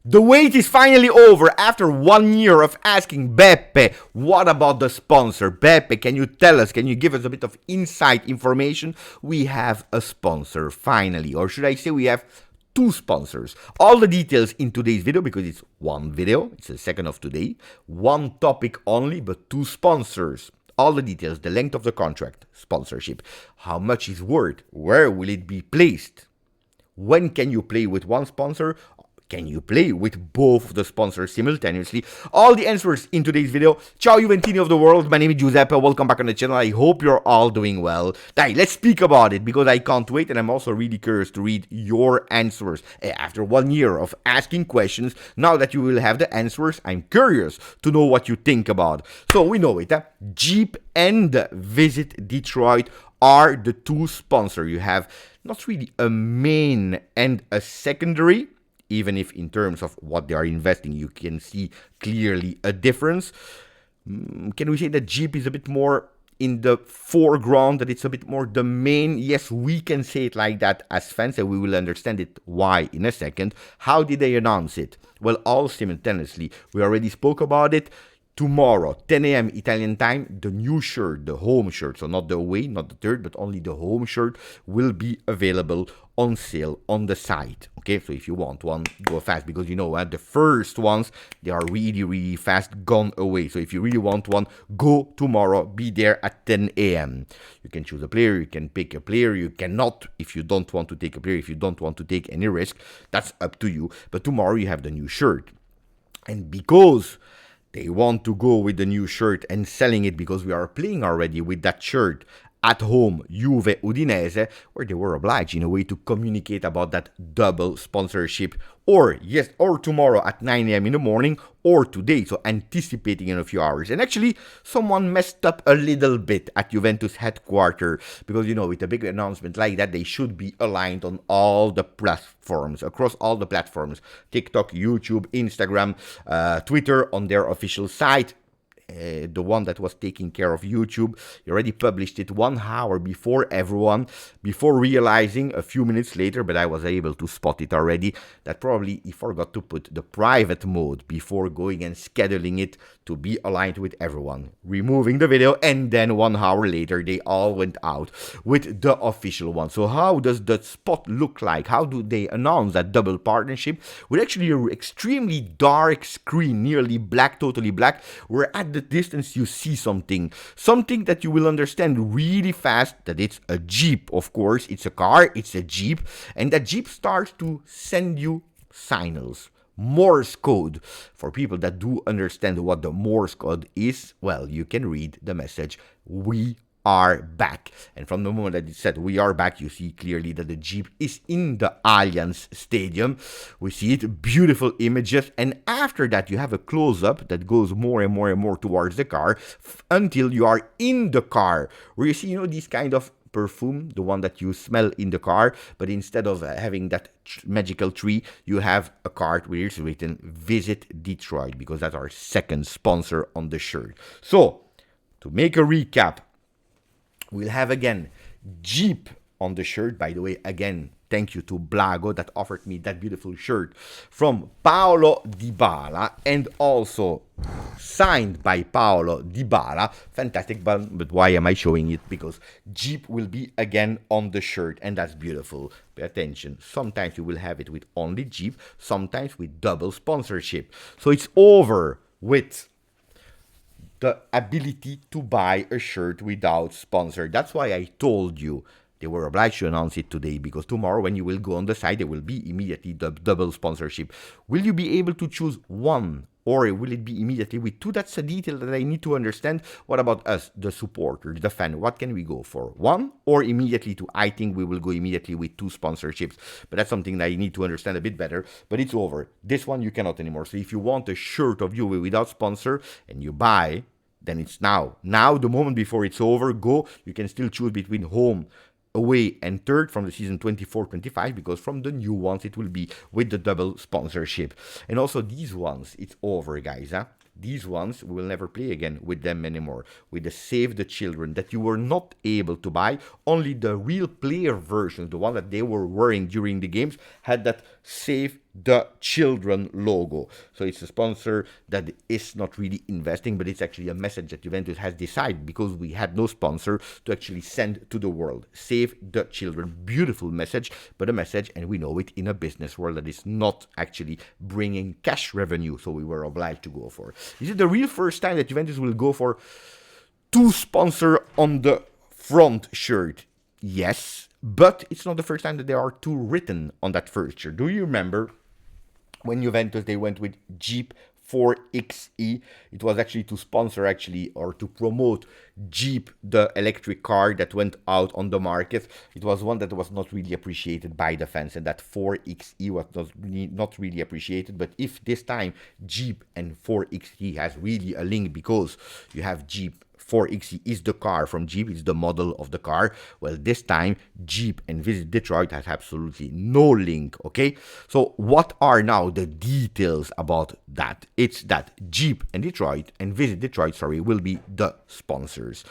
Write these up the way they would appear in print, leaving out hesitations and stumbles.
The wait is finally over after 1 year of asking Beppe, what about the sponsor? Beppe, can you tell us, can you give us a bit of inside information? We have a sponsor finally, or should I say we have two sponsors. All the details in today's video because it's one video, it's the second of today, one topic only, but two sponsors. All the details, the length of the contract, sponsorship, how much is worth, where will it be placed, when can you play with one sponsor, can you play with both of the sponsors simultaneously? All the answers in today's video. Ciao Juventini of the world, my name is Giuseppe, welcome back on the channel, I hope you're all doing well. Dai, let's speak about it because I can't wait and I'm also really curious to read your answers. After 1 year of asking questions, now that you will have the answers, I'm curious to know what you think about. So we know it, Jeep and Visit Detroit are the two sponsors. You have not really a main and a secondary, even if in terms of what they are investing, you can see clearly a difference. Can we say that Jeep is a bit more in the foreground, that it's a bit more the main? Yes, we can say it like that as fans, and we will understand it why in a second. How did they announce it? Well, all simultaneously. We already spoke about it. Tomorrow, 10 a.m. Italian time, the new shirt, the home shirt, so not the away, not the third, but only the home shirt will be available on sale on the site. Okay, so if you want one, go fast because you know the first ones, they are really fast gone away. So if you really want one, go tomorrow, be there at 10 a.m. You can choose a player, you can pick a player, you cannot if you don't want to take a player, if you don't want to take any risk, that's up to you. But tomorrow you have the new shirt. And because they want to go with the new shirt and selling it because we are playing already with that shirt at home, Juve Udinese, where they were obliged in a way to communicate about that double sponsorship, or tomorrow at 9 a.m. in the morning, or today, so anticipating in a few hours. And actually, someone messed up a little bit at Juventus headquarters, because with a big announcement like that, they should be aligned on all the platforms, across all the platforms, TikTok, YouTube, Instagram, Twitter, on their official site. The one that was taking care of YouTube, he already published it 1 hour before everyone, before realizing a few minutes later, but I was able to spot it already, that probably he forgot to put the private mode before going and scheduling it to be aligned with everyone, removing the video, and then 1 hour later they all went out with the official one. So how does the spot look like? How do they announce that double partnership? With actually an extremely dark screen, nearly black, totally black, where at the distance you see something that you will understand really fast, that it's a Jeep. Of course, it's a car, it's a Jeep, and that Jeep starts to send you signals, Morse code. For people that do understand what the Morse code is, well, you can read the message, "We are back." And from the moment that it said "we are back," you see clearly that the Jeep is in the Allianz Stadium. We see it, beautiful images, and after that you have a close-up that goes more and more towards the car until you are in the car, where you see these kind of perfume, the one that you smell in the car, but instead of having that magical tree, you have a card where it's written "Visit Detroit," because that's our second sponsor on the shirt. So to make a recap, we'll have again Jeep on the shirt. By the way, again, thank you to Blago that offered me that beautiful shirt from Paolo Dybala, and also signed by Paolo Dybala. Fantastic, but why am I showing it? Because Jeep will be again on the shirt, and that's beautiful. Pay attention. Sometimes you will have it with only Jeep, sometimes with double sponsorship. So it's over with the ability to buy a shirt without sponsor. That's why I told you they were obliged to announce it today, because tomorrow when you will go on the site, there will be immediately the double sponsorship. Will you be able to choose one, or will it be immediately with two? That's a detail that I need to understand. What about us, the supporter, the fan? What can we go for? One or immediately two? I think we will go immediately with two sponsorships, but that's something that I need to understand a bit better. But it's over. This one you cannot anymore. So if you want a shirt of Juve without sponsor and you buy, then it's now. Now, the moment before it's over, go. You can still choose between home, away, and third from the season 24-25, because from the new ones it will be with the double sponsorship. And also these ones, it's over, guys. These ones, we will never play again with them anymore. With the Save the Children that you were not able to buy, only the real player versions, the one that they were wearing during the games, had that Save the children logo. So it's a sponsor that is not really investing, but it's actually a message that Juventus has decided, because we had no sponsor, to actually send to the world. Save the children. Beautiful message, but a message, and we know it, in a business world that is not actually bringing cash revenue. So we were obliged to go for it. Is it the real first time that Juventus will go for two sponsor on the front shirt? Yes, but it's not the first time that there are two written on that first shirt. Do you remember when Juventus, they went with Jeep 4xe? It was actually to sponsor, actually, or to promote Jeep, the electric car that went out on the market. It was one that was not really appreciated by the fans, and that 4xe was not really appreciated. But if this time Jeep and 4xe has really a link, because you have Jeep, 4xe is the car from Jeep, it's the model of the car. Well, this time Jeep and Visit Detroit has absolutely no link, okay? So what are now the details about that? It's that Jeep and Detroit and Visit Detroit, sorry, will be the sponsors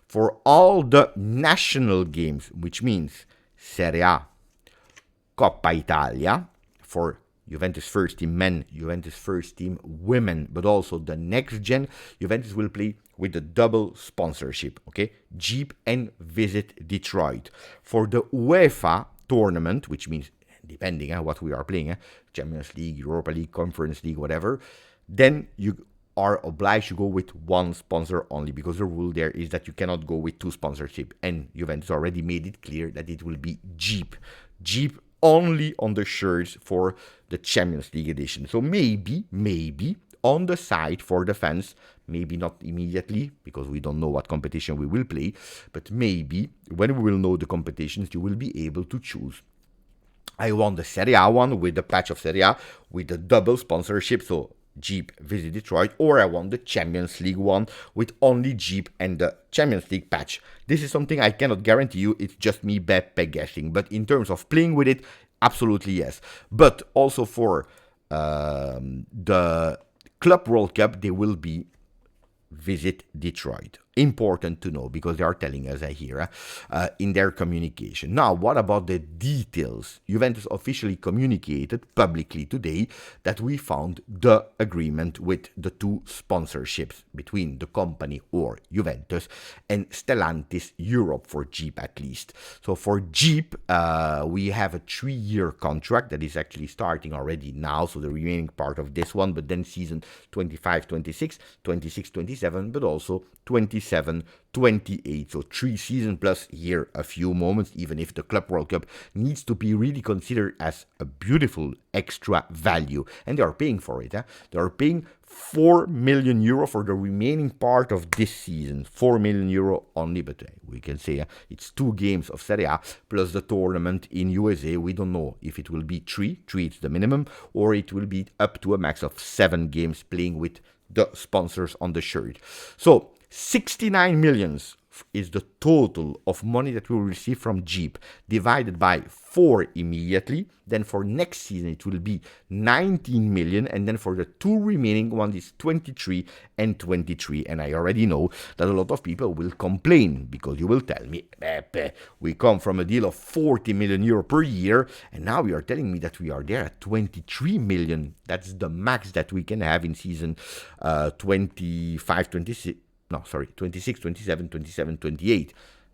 for all the national games, which means Serie A, Coppa Italia, for Juventus first team men, Juventus first team women, but also the next gen. Juventus will play with the double sponsorship, okay? Jeep and Visit Detroit. For the UEFA tournament, which means, depending on what we are playing, Champions League, Europa League, Conference League, whatever, then you are obliged to go with one sponsor only, because the rule there is that you cannot go with two sponsorship. And Juventus already made it clear that it will be Jeep. Jeep only on the shirts for the Champions League edition. So maybe on the side for the fans, maybe not immediately, because we don't know what competition we will play, but maybe when we will know the competitions, you will be able to choose. I want the Serie A one with the patch of Serie A with the double sponsorship, so Jeep, Visit Detroit, or I want the Champions League one with only Jeep and the Champions League patch. This is something I cannot guarantee you, it's just me Beppe guessing, but in terms of playing with it, absolutely yes. But also for the Club World Cup, there will be Visit Detroit. Important to know, because they are telling us here in their communication. Now, what about the details? Juventus officially communicated publicly today that we found the agreement with the two sponsorships between the company, or Juventus, and Stellantis Europe, for Jeep at least. So for Jeep, we have a 3-year contract that is actually starting already now, so the remaining part of this one, but then season 25-26, 26-27, but also 27-28, so 3 seasons plus here a few moments, even if the Club World Cup needs to be really considered as a beautiful extra value, and they are paying for it. They are paying 4 million euro for the remaining part of this season, 4 million euro only, but we can say it's 2 games of Serie A plus the tournament in USA. We don't know if it will be 3 is the minimum, or it will be up to a max of 7 games playing with the sponsors on the shirt. So 69 millions is the total of money that we will receive from Jeep, divided by 4 immediately. Then for next season it will be 19 million, and then for the 2 remaining ones is 23 and 23. And I already know that a lot of people will complain, because you will tell me, Beppe, we come from a deal of 40 million euro per year, and now you are telling me that we are there at 23 million. That's the max that we can have in season 25-26. No, sorry, 26, 27, 27, 28.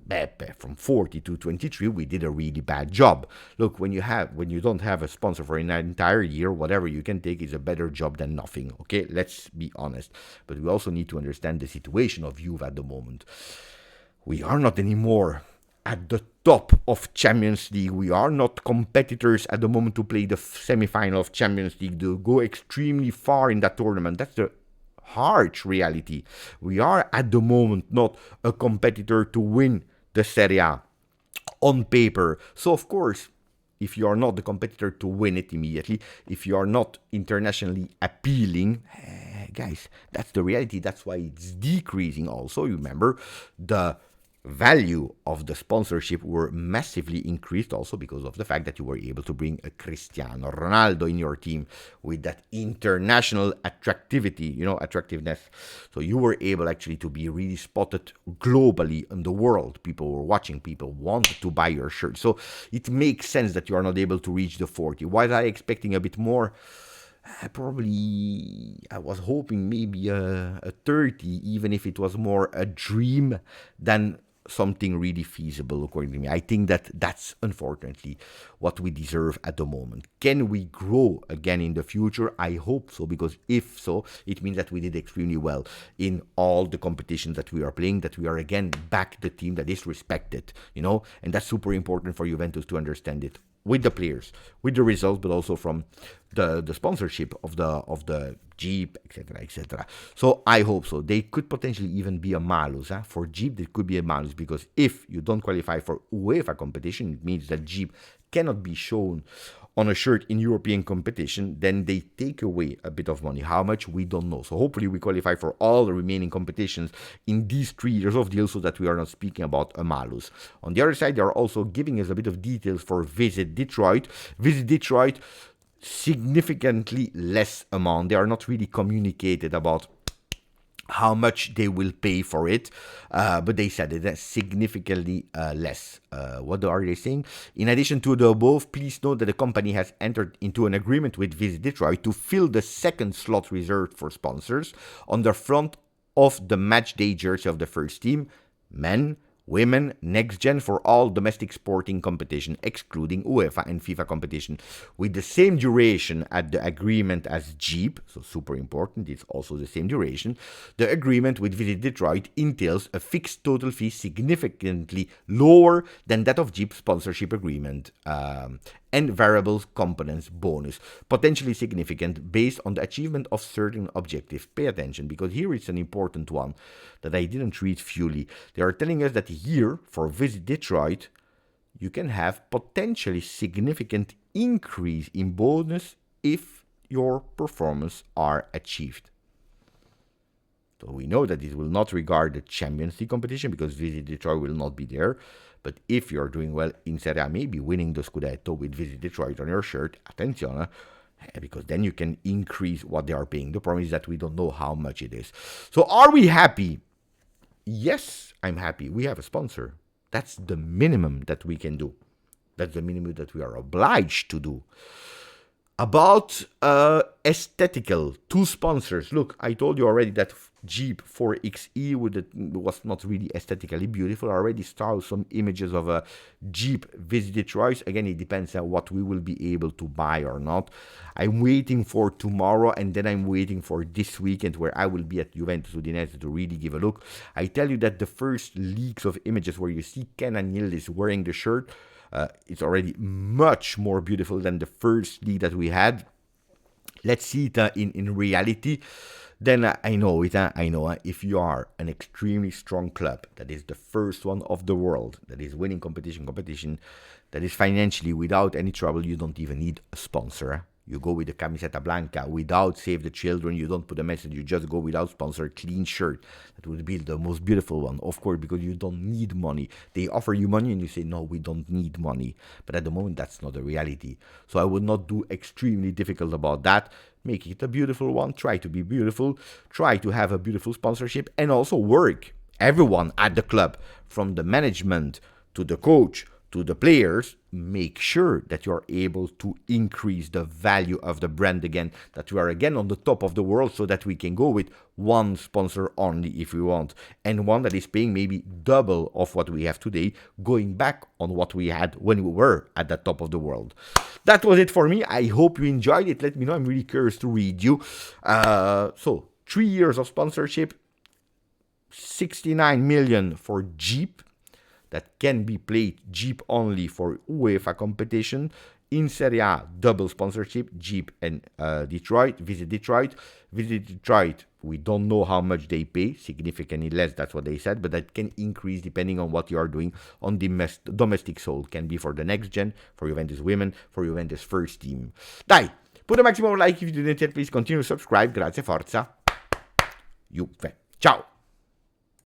Beppe, from 40 to 23, we did a really bad job. Look, when you don't have a sponsor for an entire year, whatever you can take is a better job than nothing. Okay, let's be honest. But we also need to understand the situation of Juve at the moment. We are not anymore at the top of Champions League. We are not competitors at the moment to play the semi-final of Champions League, to go extremely far in that tournament. That's the harsh reality. We are at the moment not a competitor to win the Serie A on paper. So of course, if you are not the competitor to win it immediately, if you are not internationally appealing, guys, that's the reality. That's why it's decreasing also. You remember the value of the sponsorship were massively increased also because of the fact that you were able to bring a Cristiano Ronaldo in your team with that international attractiveness. So you were able actually to be really spotted globally in the world. People were watching, people wanted to buy your shirt. So it makes sense that you are not able to reach the 40. Was I expecting a bit more? I was hoping maybe a 30, even if it was more a dream than something really feasible, according to me. I think that that's unfortunately what we deserve at the moment. Can we grow again in the future? I hope so, because if so, it means that we did extremely well in all the competitions that we are playing, that we are again back the team that is respected, and that's super important for Juventus to understand it. With the players, with the results, but also from the sponsorship of the Jeep, etc., etc. So I hope so. They could potentially even be a malus. For Jeep, there could be a malus, because if you don't qualify for UEFA competition, it means that Jeep cannot be shown on a shirt in European competition, then they take away a bit of money. How much, we don't know. So hopefully we qualify for all the remaining competitions in these 3 years of deal, so that we are not speaking about a malus. On the other side, they are also giving us a bit of details for Visit Detroit. Visit Detroit, significantly less amount. They are not really communicated about how much they will pay for it, but they said it is significantly less. What are they saying? In addition to the above, please note that the company has entered into an agreement with Visit Detroit to fill the second slot reserved for sponsors on the front of the match day jersey of the first team, men, women, next gen, for all domestic sporting competition, excluding UEFA and FIFA competition, with the same duration at the agreement as Jeep, so super important, it's also the same duration. The agreement with Visit Detroit entails a fixed total fee significantly lower than that of Jeep sponsorship agreement, and variable components bonus, potentially significant based on the achievement of certain objectives. Pay attention, because here it's an important one that I didn't read fully. They are telling us that here, for Visit Detroit, you can have potentially significant increase in bonus if your performance are achieved. So we know that it will not regard the Champions League competition, because Visit Detroit will not be there. But if you're doing well in Serie A, maybe winning the Scudetto with Visit Detroit on your shirt, attenzione, because then you can increase what they are paying. The problem is that we don't know how much it is. So are we happy? Yes, I'm happy. We have a sponsor. That's the minimum that we can do. That's the minimum that we are obliged to do. About aesthetical, 2 sponsors. Look, I told you already that Jeep 4xe was not really aesthetically beautiful. I already saw some images of a Jeep Visit Detroit. Again, it depends on what we will be able to buy or not. I'm waiting for tomorrow, and then I'm waiting for this weekend, where I will be at Juventus Udinese to really give a look. I tell you that the first leaks of images where you see Ken Agnelli wearing the shirt, it's already much more beautiful than the first leak that we had. Let's see it in reality. Then I know it. If you are an extremely strong club that is the first one of the world, that is winning competition, that is financially without any trouble, you don't even need a sponsor. You go with the camiseta blanca without Save the Children. You don't put a message. You just go without sponsor, clean shirt. That would be the most beautiful one, of course, because you don't need money. They offer you money and you say, no, we don't need money. But at the moment, that's not the reality. So I would not do extremely difficult about that. Make it a beautiful one. Try to be beautiful. Try to have a beautiful sponsorship, and also work. Everyone at the club, from the management to the coach to the players, make sure that you are able to increase the value of the brand again, that we are again on the top of the world, so that we can go with one sponsor only if we want, and one that is paying maybe double of what we have today, going back on what we had when we were at the top of the world. That was it for me. I hope you enjoyed it. Let me know. I'm really curious to read you. So 3 years of sponsorship, 69 million for Jeep, that can be played Jeep only for UEFA competition. In Serie A, double sponsorship, Jeep and Detroit. Visit Detroit. Visit Detroit, we don't know how much they pay, significantly less, that's what they said, but that can increase depending on what you are doing on the domestic sold. Can be for the next gen, for Juventus women, for Juventus first team. Dai, put a maximum like if you didn't yet, please continue to subscribe. Grazie, forza, Juve. Ciao!